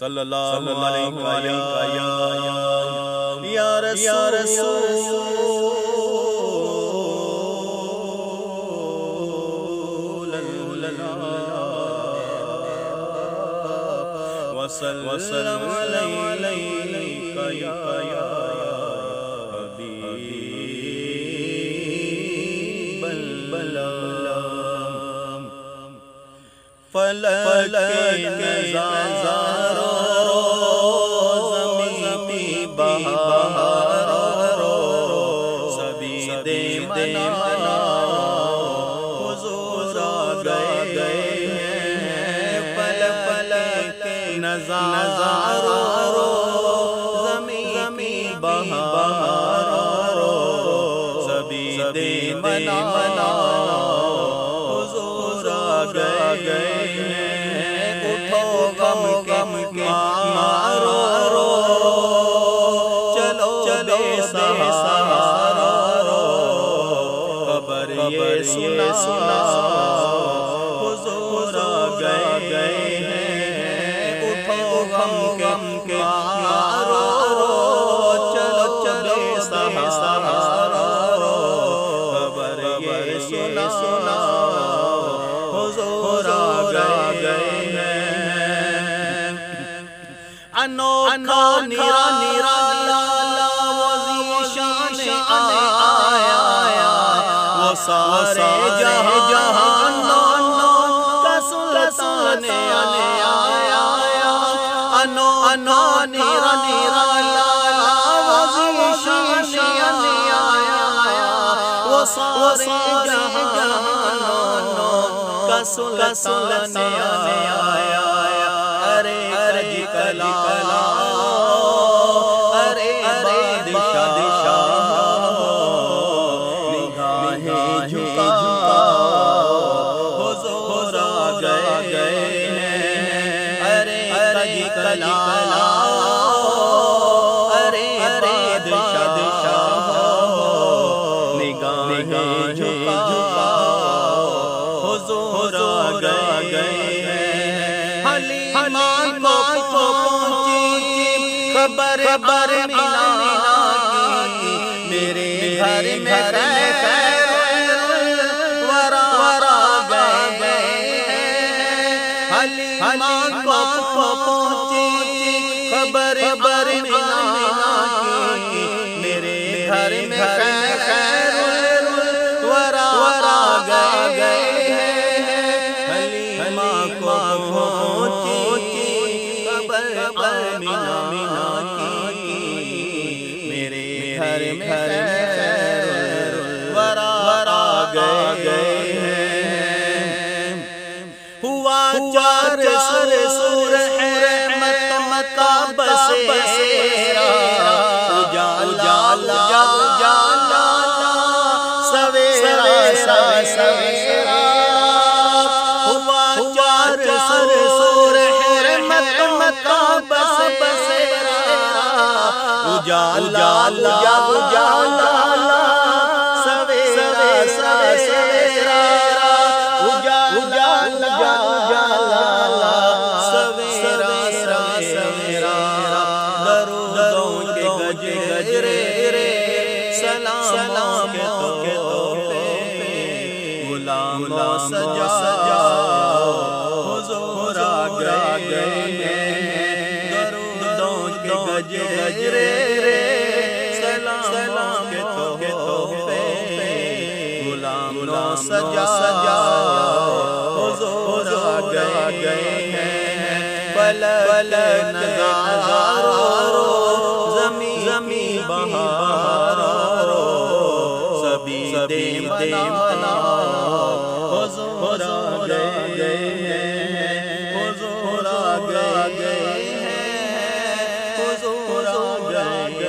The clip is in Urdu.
صلی اللہ علیہ یا رسول اللہ وسلم علیک یا حبیب اللہ فلک نظارو زمین بہارو سبھی دے منا حضور آ گئے ہیں فلک نظارو زمین بہارو سبھی دے منا حضور آ گئے غم کے مارو چلو سہارا خبر یہ سنا حضور آ گئے ہیں اٹھو غم کے مارو چلو سہارا خبر یہ سنا حضور آ گئے انوکھا نرالا وزیشان آیا وہ سارے جہانوں کا سلطان آیا انوکھا نرالا وزیشان آیا وہ سارے جہانوں کا سلطان آیا ارے کلا ارے بادشاہ نگاہیں جھکا حضور آ گئے ارے کلا ارے بادشاہ نگاہیں جھکا حضور آ گئے حلیمہ کو پہنچی خبر ملا کی میرے گھر میں خیر ورا گئے حلیمہ کو پہنچی خبر ملا کی میرے گھر میں خیر ورا گئے حلیمہ کو پہنچی خبر ملا کی میرے گھر میں خیر ورا گئے ہوا چار سور رحمت کا بسیرا اجالا سویرا ہوا چار سور رحمت کا بسیرا اجالا سویرا سویرا درودوں کے گجرے سلام کے تحفے غلاموں سجا حضور آ گئے درودوں کے گجرے سلام کے تحفے غلاموں سجا حضور آ گئے فلک نظارو زمین بہارو سبھی دے منا حضور آ گئے حضور آ گئے حضور آ گئے